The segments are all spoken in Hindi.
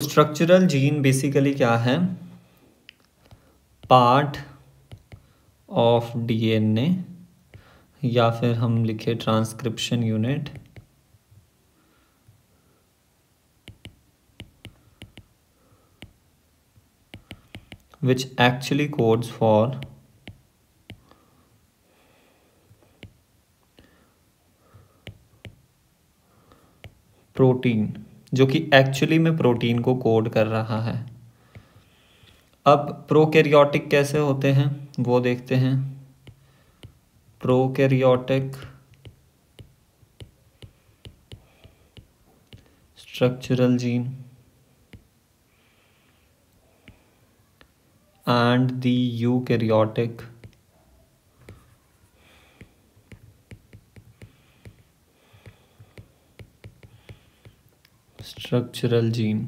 स्ट्रक्चरल जीन बेसिकली क्या है? पार्ट ऑफ डीएनए या फिर हम लिखे transcription unit which actually codes for protein, जो कि एक्चुअली में प्रोटीन को कोड कर रहा है। अब प्रोकैरियोटिक कैसे होते हैं वो देखते हैं। Prokaryotic structural gene and the eukaryotic structural gene.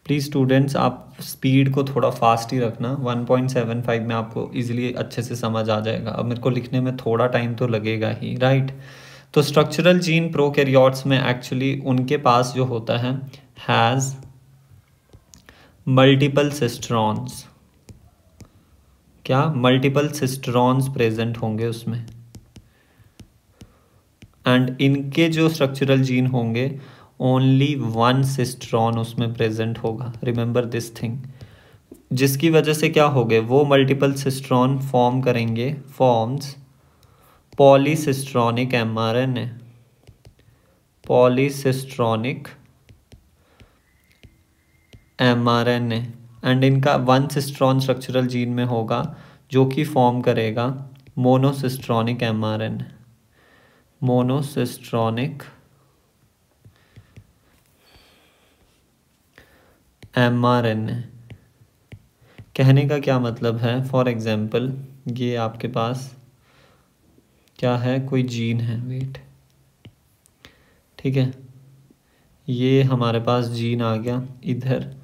Please students आप स्पीड को थोड़ा फास्ट ही रखना, 1.75 में आपको इजीली अच्छे से समझ आ जाएगा। अब मेरे को लिखने में थोड़ा टाइम तो लगेगा ही, राइट। तो स्ट्रक्चरल जीन प्रोकैरियोट्स में एक्चुअली उनके पास जो होता है हैज़ मल्टीपल सिस्टरॉन्स। क्या? मल्टीपल सिस्टरॉन्स प्रेजेंट होंगे उसमें, एंड इनके जो स्ट्रक्चरल जीन होंगे ओनली वन सिस्टरॉन उसमें प्रेजेंट होगा। रिमेंबर दिस थिंग, जिसकी वजह से क्या हो गए, वो मल्टीपल सिस्टरॉन फॉर्म करेंगे, forms polycistronic mRNA, polycistronic mRNA. And इनका वन सिस्ट्रॉन स्ट्रक्चरल जीन में होगा जो कि फॉर्म करेगा मोनोसिस्ट्रॉनिक एमआरएनए, मोनोसिस्ट्रॉनिक एमआरएनए। कहने का क्या मतलब है, फॉर एग्जांपल ये आपके पास क्या है, कोई जीन है, वेट, ठीक है, ये हमारे पास जीन आ गया इधर,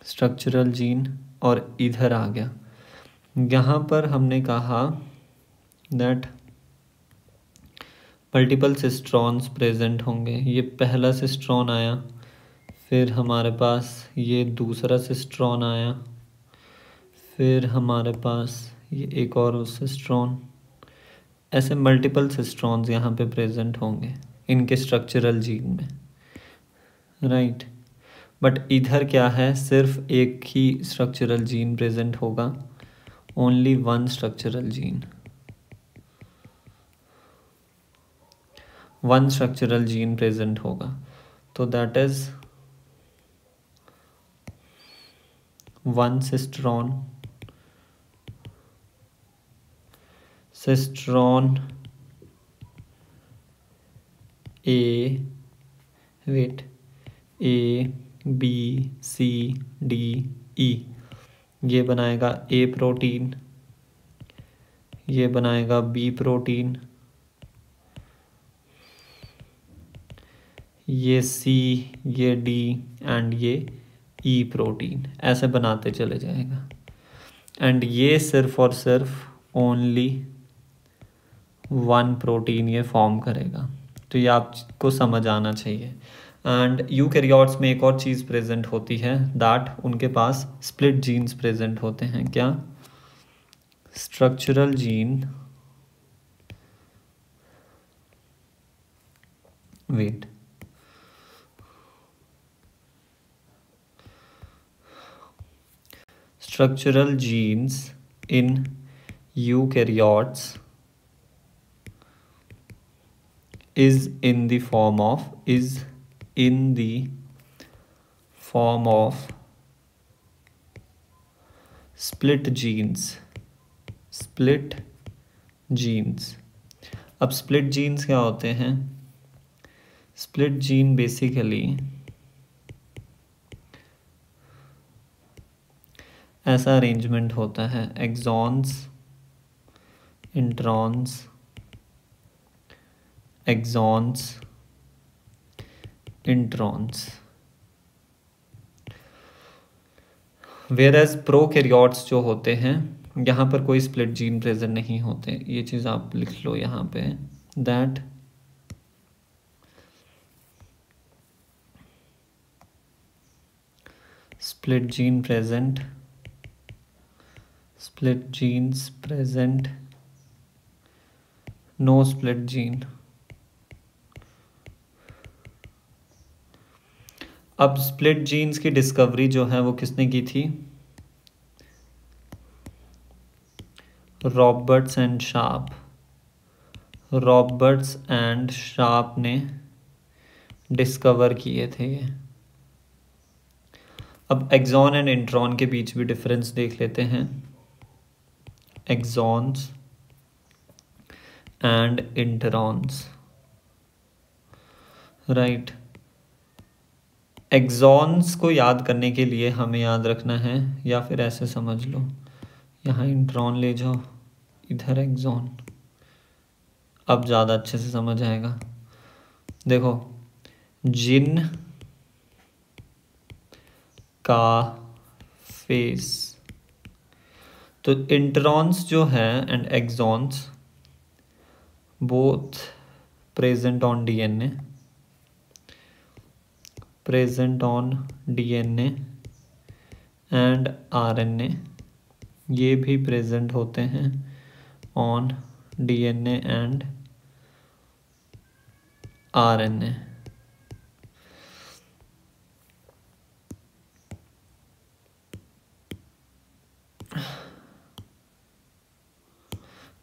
स्ट्रक्चरल जीन, और इधर आ गया। यहाँ पर हमने कहा दैट मल्टीपल सिस्ट्रॉन्स प्रेजेंट होंगे। ये पहला सिस्ट्रॉन आया, फिर हमारे पास ये दूसरा सिस्ट्रॉन आया, फिर हमारे पास ये एक और सिस्ट्रॉन। ऐसे मल्टीपल सिस्ट्रॉन्स यहाँ पे प्रेजेंट होंगे इनके स्ट्रक्चरल जीन में, राइट। बट इधर क्या है, सिर्फ एक ही स्ट्रक्चरल जीन प्रेजेंट होगा, only one structural gene, one structural gene present होगा। तो that is one cistron, cistron A, wait, A B C D E, ये बनाएगा ए प्रोटीन, ये बनाएगा बी प्रोटीन, ये सी, ये डी एंड ये ई प्रोटीन, ऐसे बनाते चले जाएगा। एंड ये सिर्फ और सिर्फ ओनली वन प्रोटीन ये फॉर्म करेगा। तो ये आपको समझ आना चाहिए। एंड यूकैरियोट्स में एक और चीज़ प्रेजेंट होती है, दैट उनके पास स्प्लिट जीन्स प्रेजेंट होते हैं। क्या? Structural gene, wait, structural genes in eukaryotes is in the form of split genes, split genes। अब split genes क्या होते हैं? split gene बेसिकली ऐसा अरेंजमेंट होता है, exons, introns, exons, introns. Whereas prokaryotes जो होते हैं यहाँ पर कोई स्प्लिट जीन प्रेजेंट नहीं होते। ये चीज़ आप लिख लो यहाँ पे, that split gene present, split genes present, no split gene। अब स्प्लिट जीन्स की डिस्कवरी जो है वो किसने की थी? Roberts and sharp. Roberts and sharp ने डिस्कवर किए थे ये। अब एक्सॉन एंड इंट्रॉन के बीच भी डिफरेंस देख लेते हैं। Exons and introns, right. Exons को याद करने के लिए हमें याद रखना है, या फिर ऐसे समझ लो, यहाँ इंट्रॉन ले जाओ, इधर एक्सॉन। अब ज़्यादा अच्छे से समझ आएगा। देखो, जिन का फेस, तो इंट्रॉन्स जो है and exons both present on DNA, present on DNA and RNA, ये भी प्रेजेंट होते हैं on DNA and RNA.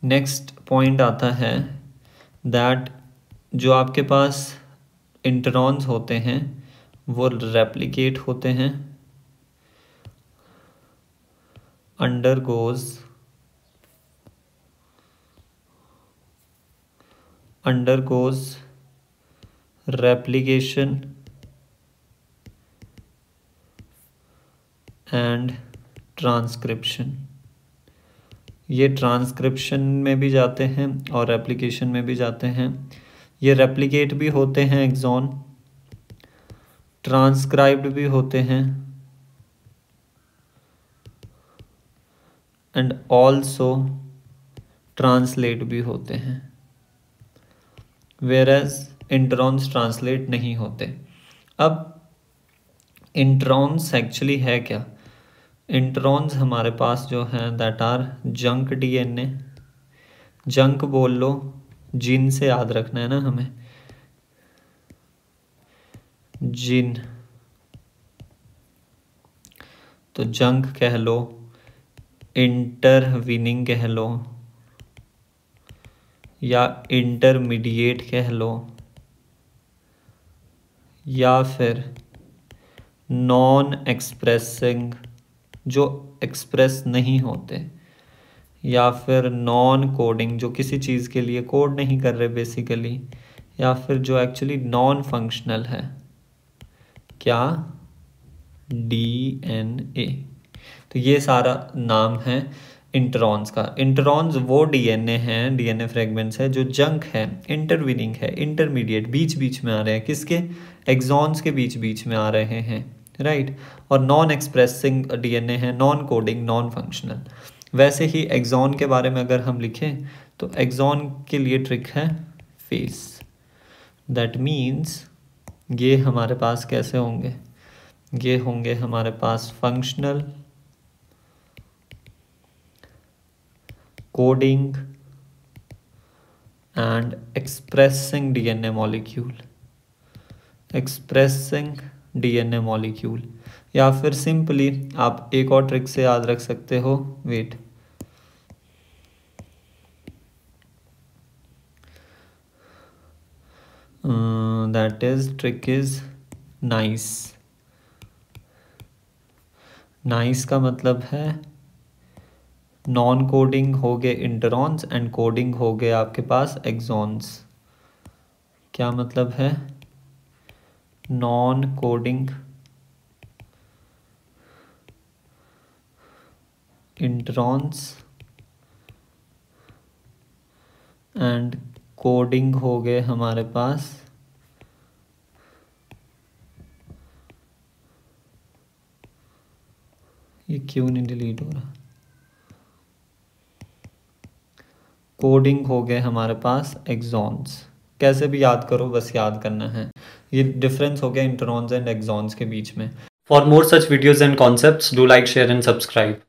Next point आता है दैट जो आपके पास इंट्रॉन्स होते हैं वो रेप्लिकेट होते हैं, undergoes replication and transcription। ये ट्रांसक्रिप्शन में भी जाते हैं और रेप्लिकेशन में भी जाते हैं। ये रेप्लिकेट भी होते हैं एक्सॉन, ट्रांसक्राइब्ड भी होते हैं एंड ऑल्सो ट्रांसलेट भी होते हैं, वेयरएज इंट्रॉन्स ट्रांसलेट नहीं होते। अब इंट्रॉन्स एक्चुअली है क्या? इंट्रॉन्स हमारे पास जो हैं that are junk DNA. Junk बोल लो, जिन से याद रखना है ना हमें, जिन, तो जंक कह लो, इंटरवीनिंग कह लो, या इंटरमीडिएट कह लो, या फिर नॉन एक्सप्रेसिंग, जो एक्सप्रेस नहीं होते, या फिर नॉन कोडिंग, जो किसी चीज़ के लिए कोड नहीं कर रहे बेसिकली, या फिर जो एक्चुअली नॉन फंक्शनल है। क्या? डीएनए। तो ये सारा नाम है इंट्रॉन्स का। इंट्रॉन्स वो डीएनए हैं, डीएनए फ्रेगमेंट्स है जो जंक है, इंटरवीनिंग है, इंटरमीडिएट, बीच बीच में आ रहे हैं। किसके? एक्सॉन्स के बीच बीच में आ रहे हैं, राइट। और नॉन एक्सप्रेसिंग डीएनए है, नॉन कोडिंग, नॉन फंक्शनल। वैसे ही एक्सॉन के बारे में अगर हम लिखें तो एक्सॉन के लिए ट्रिक है फेस। दैट मीन्स ये हमारे पास कैसे होंगे? ये होंगे हमारे पास functional, coding and expressing DNA molecule, expressing DNA molecule. या फिर सिंपली आप एक और ट्रिक से याद रख सकते हो, wait, that is trick is nice. Nice का मतलब है नॉन कोडिंग हो गए इंट्रॉन्स एंड कोडिंग हो गए आपके पास एक्सॉन्स। क्या मतलब है? Non coding introns and coding हो गए हमारे पास ये क्यों नहीं डिलीट हो रहा? कोडिंग हो गए हमारे पास एक्सॉन्स। कैसे भी याद करो, बस याद करना है। ये डिफरेंस हो गया इंट्रॉन्स एंड एक्सॉन्स के बीच में। For more such videos and concepts, do like, share and subscribe.